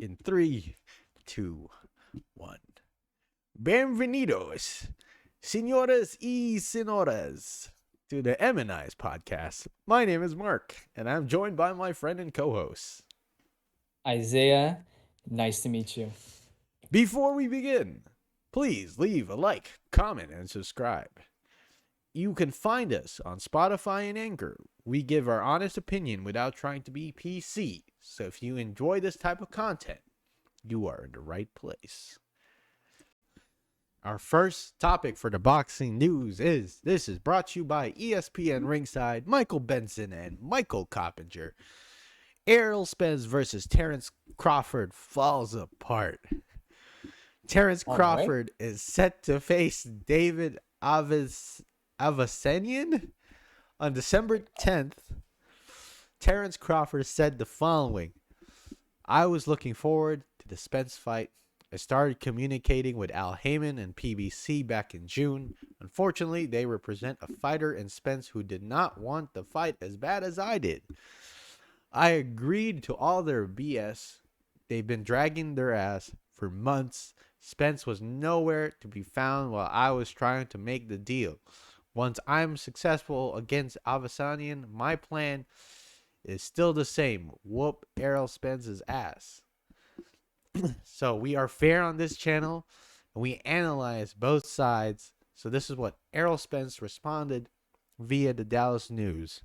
In 3, 2, 1. Bienvenidos, señoras y señoras, to the M&I's podcast. My name is Mark, and I'm joined by my friend and co-host. Isaiah, nice to meet you. Before we begin, please leave a like, comment, and subscribe. You can find us on Spotify and Anchor. We give our honest opinion without trying to be PC. So if you enjoy this type of content, you are in the right place. Our first topic for the boxing news is brought to you by ESPN Ringside, Michael Benson and Michael Coppinger. Errol Spence versus Terence Crawford falls apart. Terence Crawford is set to face David Avasanian on December 10th. Terence Crawford said the following: I was looking forward to the Spence fight. I started communicating with Al Heyman and PBC back in June. Unfortunately, they represent a fighter in Spence who did not want the fight as bad as I did. I agreed to all their BS. They've been dragging their ass for months. Spence was nowhere to be found while I was trying to make the deal. Once I'm successful against Avasanian, my plan is still the same: whoop Errol Spence's ass. So we are fair on this channel, and we analyze both sides. So this is what Errol Spence responded via the Dallas News.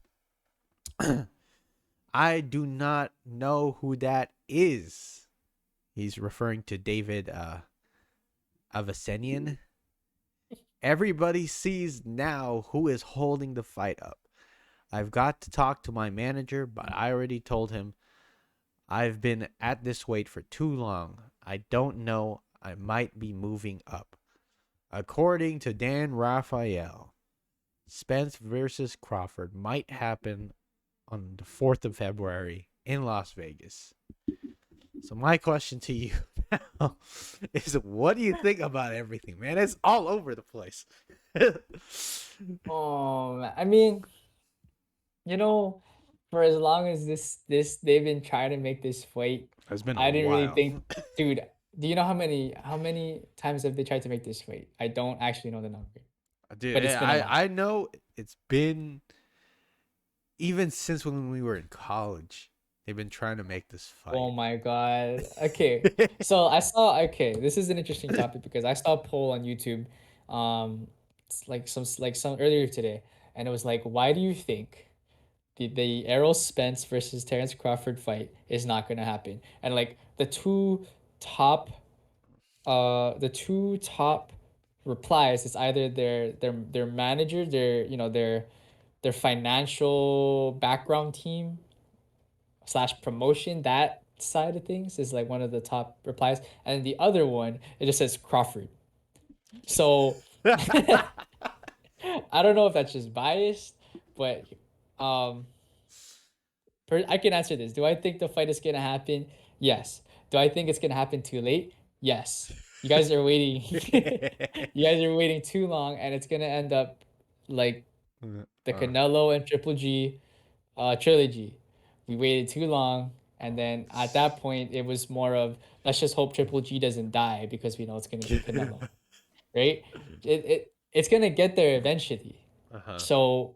I do not know who that is. He's referring to David Avasanian. Everybody sees now who is holding the fight up. I've got to talk to my manager, but I already told him I've been at this weight for too long. I don't know. I might be moving up. According to Dan Raphael, Spence versus Crawford might happen on the 4th of February in Las Vegas. So my question to you now is, what do you think about everything, man? It's all over the place. I mean, for as long as this they've been trying to make this fight, It's been a I didn't really while. think, dude. Do you know how many times have they tried to make this fight? I don't actually know the number, Dude, but it's been a lot. I know it's been, even since when we were in college, they've been trying to make this fight. Oh my god. Okay. So this is an interesting topic because I saw a poll on YouTube, it's like some earlier today, and it was like, why do you think the Errol Spence versus Terence Crawford fight is not gonna happen? And like top the two top replies is either their manager, their financial background team slash promotion, that side of things is like one of the top replies, and the other one, it just says Crawford. So I don't know if that's just biased, but um I can answer this. Do I think the fight is gonna happen? Yes. Do I think it's gonna happen too late? Yes. You guys are waiting. You guys are waiting too long, and it's gonna end up like the Canelo and Triple G trilogy. We waited too long, and then at that point, it was more of, let's just hope Triple G doesn't die because we know it's gonna be Canelo, right? It's gonna get there eventually. So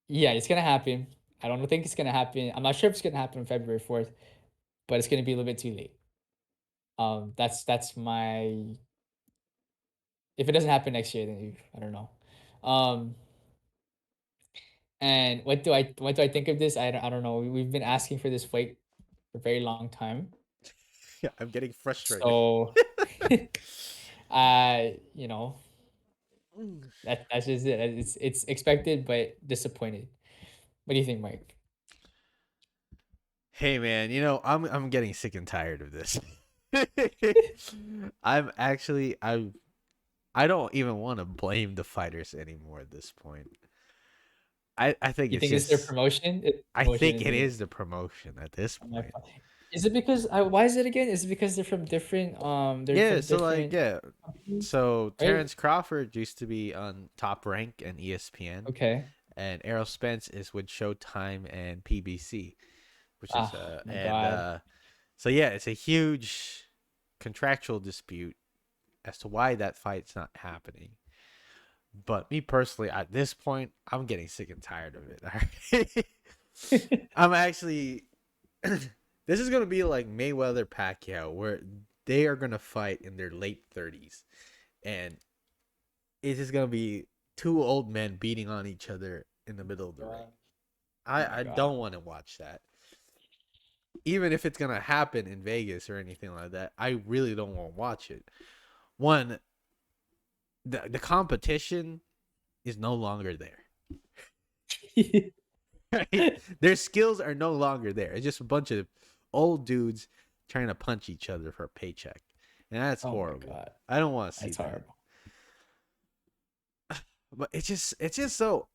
yeah, it's gonna happen. I don't think it's gonna happen. I'm not sure if it's gonna happen on February 4th, but it's gonna be a little bit too late. That's my. If it doesn't happen next year, then I don't know. Um, and what do I think of this? I don't know. We've been asking for this fight for a very long time. Yeah, I'm getting frustrated. So, you know, that's just it. It's expected but disappointed. What do you think, Mike? Hey man, I'm getting sick and tired of this. I don't even want to blame the fighters anymore at this point. I think You it's think it's their just promotion? I Promotion, think isn't it it? is the promotion at this Oh my point. Is it because why is it again? Is it because they're Yeah, from so like different yeah. companies, So right? Terrence Crawford used to be on Top Rank and ESPN, Okay. and Errol Spence is with Showtime and PBC, which is Ah, my God. So yeah, it's a huge contractual dispute as to why that fight's not happening. But me personally, at this point, I'm getting sick and tired of it. I'm actually. This is gonna be like Mayweather Pacquiao, where they are gonna fight in their late 30s, and it is gonna be two old men beating on each other in the middle of the ring. God. Oh my I God. don't want to watch that. Even if it's gonna happen in Vegas or anything like that, I really don't want to watch it. One, the competition is no longer there. Right? Their skills are no longer there. It's just a bunch of old dudes trying to punch each other for a paycheck, and that's Oh my horrible. God. I don't want to see That's that. horrible. But it's just so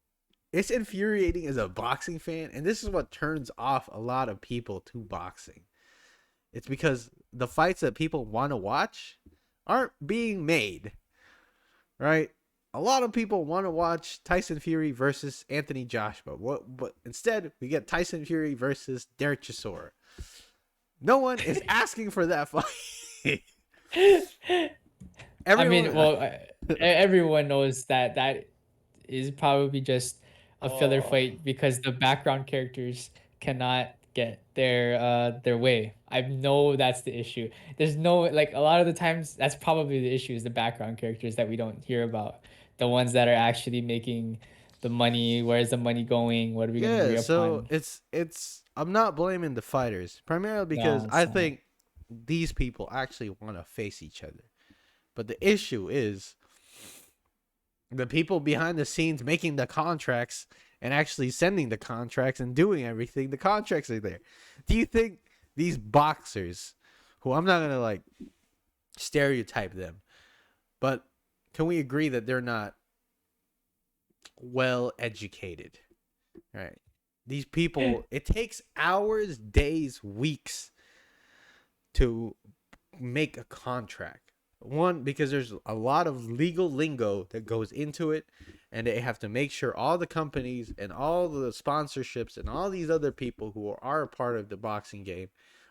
it's infuriating as a boxing fan, and this is what turns off a lot of people to boxing. It's because the fights that people want to watch aren't being made, right? A lot of people want to watch Tyson Fury versus Anthony Joshua. But instead we get Tyson Fury versus Derek Chisora. No one is asking for that fight. I mean, Everyone. well, everyone knows that that is probably just a filler Oh fight because the background characters cannot get their way. I know that's the issue. There's no like a lot of the times that's probably the issue is the background characters that we don't hear about. The ones that are actually making the money, where's the money going? What are we gonna yeah. agree So upon? it's. I'm not blaming the fighters primarily because No, it's I not. think these people actually want to face each other. But the issue is the people behind the scenes making the contracts and actually sending the contracts and doing everything. The contracts are there. Do you think these boxers, who I'm not gonna like stereotype them, but can we agree that they're not well educated? Right. These people, it takes hours, days, weeks to make a contract. One, because there's a lot of legal lingo that goes into it, and they have to make sure all the companies and all the sponsorships and all these other people who are a part of the boxing game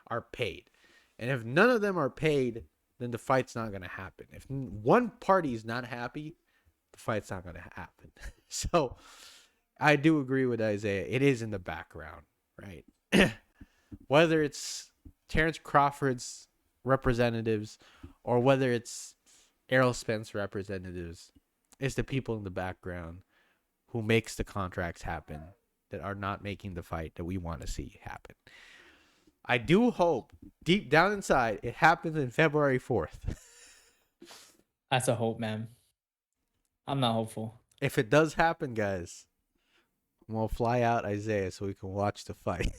are paid. And if none of them are paid, then the fight's not going to happen. If one party is not happy, the fight's not going to happen. So I do agree with Isaiah. It is in the background, right? Whether it's Terrence Crawford's representatives or whether it's Errol Spence representatives, it's the people in the background who makes the contracts happen that are not making the fight that we want to see happen. I do hope deep down inside it happens in February 4th. That's a hope, man. I'm not hopeful. If it does happen, guys, we'll fly out Isaiah so we can watch the fight.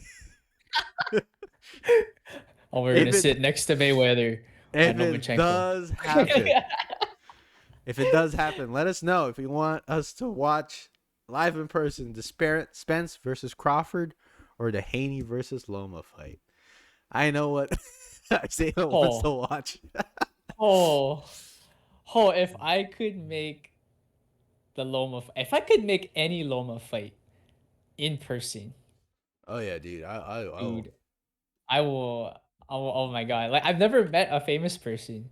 Oh, we're gonna if it sit next to Mayweather if and it Lomachenko. does happen, if it does happen, let us know if you want us to watch live in person the Spence versus Crawford or the Haney versus Loma fight. I know what Isaiah wants to Oh, watch. oh, oh! If I could make the if I could make any Loma fight in person, Oh yeah, dude. I dude, I will. I will. Oh my God! Like I've never met a famous person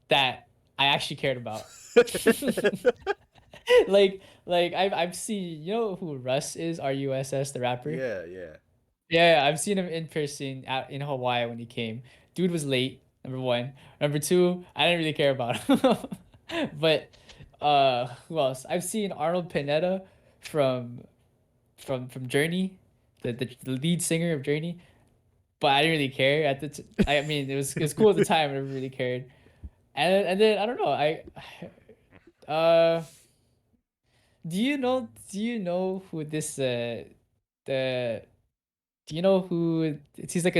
that I actually cared about. I've seen, you know who Russ is, Russ, the rapper. yeah, yeah. Yeah, I've seen him in person out in Hawaii when he came. Dude was late, number one. Number two, I didn't really care about him. But who else? I've seen Arnold Pineda from from Journey, the lead singer of Journey, but I didn't really care at I mean, it was cool at the time, I never really cared. And then I don't know, uh do you know who this the do you know who he's like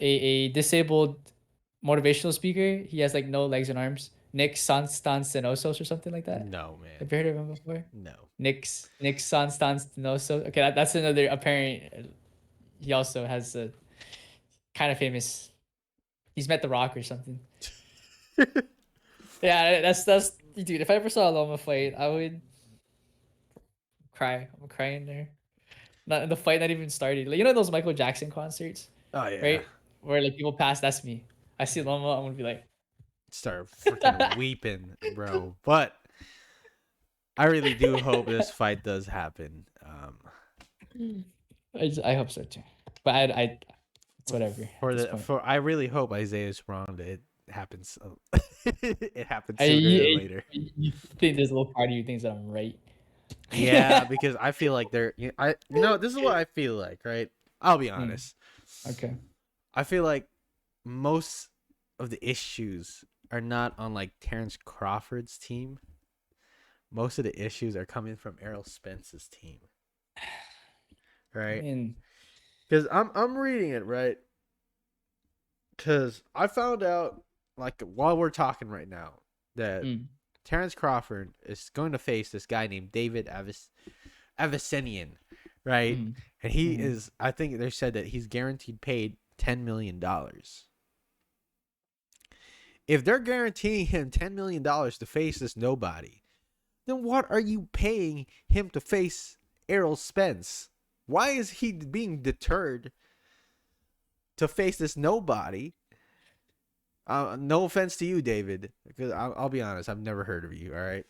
a disabled motivational speaker. He has like no legs and arms. Nick Sanstanosos or something like that. No, man. Have you heard of him before? No. Nick Sanstanosos. Okay, that's another apparent. He also has a kind of famous. He's met The Rock or something. Yeah, that's dude. If I ever saw a Loma fight, I would cry. I'm crying there. Not the fight not even started. Like, you know those Michael Jackson concerts. Oh yeah. right? Where like people pass, that's me. I see Loma, I'm gonna be like, Start freaking weeping, bro. But I really do hope this fight does happen. I hope so too. But I it's whatever at this point. I really hope Isaiah's wrong that it happens. It happens I sooner than you, later. you think there's a little part of you thinks that I'm right. Yeah, because I feel like this is what I feel like, right? I'll be Mm, honest. okay. I feel like most of the issues are not on like Terrence Crawford's team. Most of the issues are coming from Errol Spence's team, I right? mean, Because I'm reading it right. Because I found out like while we're talking right now that mm, Terrence Crawford is going to face this guy named David Avicenian, right? mm, And he mm. is, I think they said that he's guaranteed paid $10 million. If they're guaranteeing him $10 million to face this nobody, then what are you paying him to face Errol Spence? Why is he being deterred to face this nobody? No offense to you, David, because I'll be honest, I've never heard of you. All right.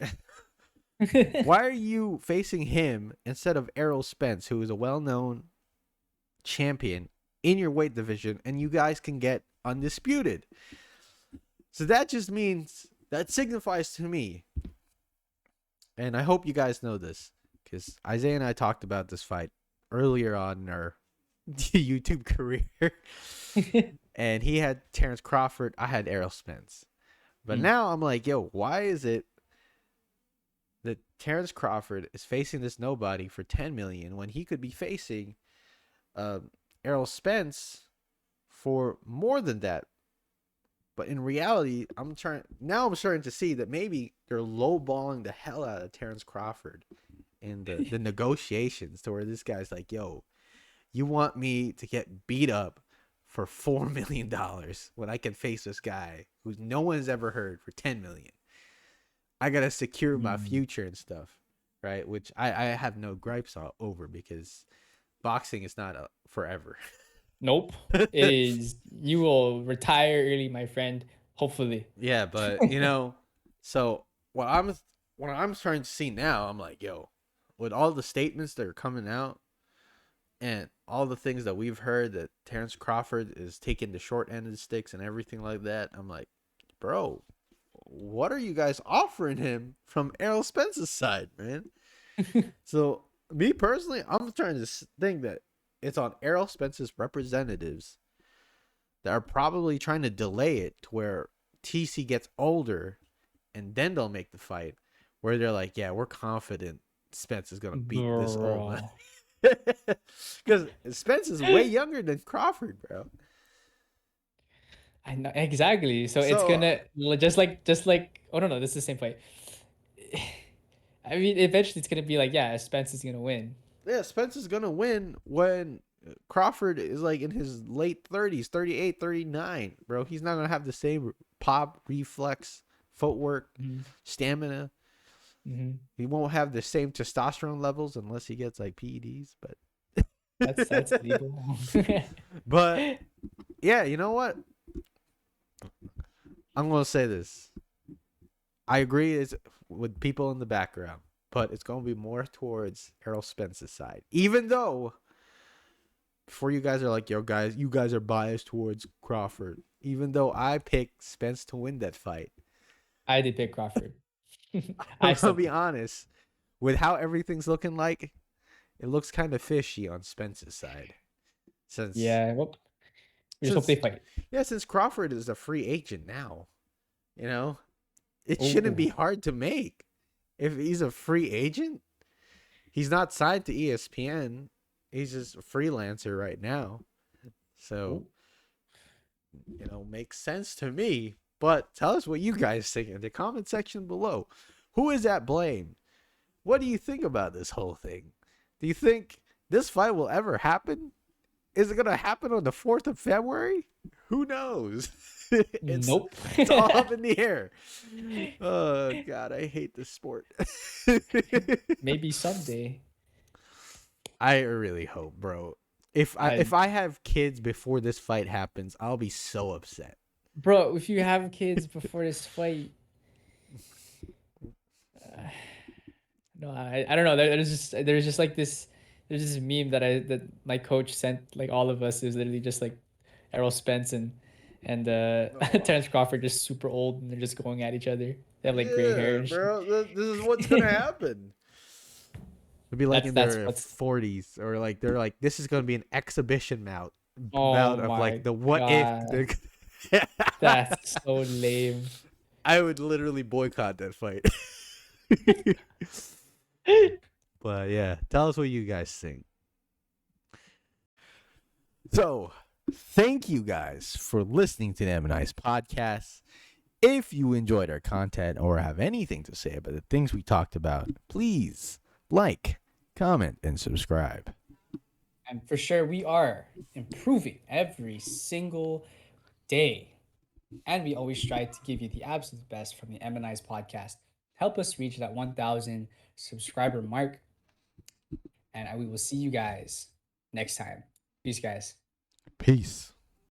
Why are you facing him instead of Errol Spence, who is a well-known champion in your weight division, and you guys can get undisputed? So that just means that signifies to me, and I hope you guys know this, because Isaiah and I talked about this fight earlier on in our YouTube career, and he had Terrence Crawford, I had Errol Spence, but Mm. now I'm like, yo, why is it that Terrence Crawford is facing this nobody for 10 million when he could be facing Errol Spence for more than that? But in reality, I'm starting to see that maybe they're lowballing the hell out of Terrence Crawford in the negotiations, to where this guy's like, yo, you want me to get beat up for $4 million when I can face this guy who no one's ever heard for 10 million? I gotta secure my Mm. future and stuff, right? Which I have no gripes over, because boxing is not forever. Nope. It is. You will retire early, my friend. Hopefully. Yeah, but so what I'm starting to see now, I'm like, yo, with all the statements that are coming out and all the things that we've heard that Terrence Crawford is taking the short end of the sticks and everything like that, I'm like, bro, what are you guys offering him from Errol Spence's side, man? So me personally, I'm trying to think that it's on Errol Spence's representatives that are probably trying to delay it to where TC gets older, and then they'll make the fight, where they're like, yeah, we're confident Spence is gonna beat this old man. Bro. Because Spence is way younger than Crawford, bro. I know exactly. So it's So gonna just like oh no, this is the same fight. I mean, eventually it's gonna be like, yeah, Spence is gonna win. yeah, Spence is gonna win when Crawford is like in his late 30s, 38, 39, bro. He's not gonna have the same pop, reflex, footwork, Mm-hmm. stamina. Mm-hmm. He won't have the same testosterone levels unless he gets like PEDs, That's but legal. but yeah, you know what? I'm gonna say this. I agree it's with people in the background, but it's gonna be more towards Errol Spence's side. Even though before you guys are like, yo guys, you guys are biased towards Crawford. Even though I picked Spence to win that fight. I did pick Crawford. I'm I gonna still be pick. honest. With how everything's looking like, it looks kind of fishy on Spence's side. Since Yeah, well, we just hope they since fight. since Crawford is a free agent now, you know, it shouldn't Oh, be hard to make. If he's a free agent, he's not signed to ESPN. He's just a freelancer right now. So, oh. makes sense to me. But tell us what you guys think in the comment section below. Who is at blame? What do you think about this whole thing? Do you think this fight will ever happen? Is it going to happen on the 4th of February? Who knows? it's Nope. it's all up in the air. Oh god, I hate this sport. Maybe someday. I really hope, bro. I if I have kids before this fight happens, I'll be so upset. bro, if you have kids before this fight, uh, no, I don't know. There's just like this meme that my coach sent like all of us. It was literally just like Errol Spence and Oh. Terrence Crawford just super old and they're just going at each other. They have like gray hair Yeah, and bro. This is what's gonna shit. happen. It'd be like in That's their what's 40s, or like they're like, this is gonna be an exhibition oh bout of like my the what if. god. That's so lame. I would literally boycott that fight. But yeah, tell us what you guys think. So, thank you guys for listening to the M and I's podcast. If you enjoyed our content or have anything to say about the things we talked about, please like, comment, and subscribe. And for sure, we are improving every single day. And we always try to give you the absolute best from the M&I's podcast. Help us reach that 1,000 subscriber mark. And we will see you guys next time. Peace, guys. Peace.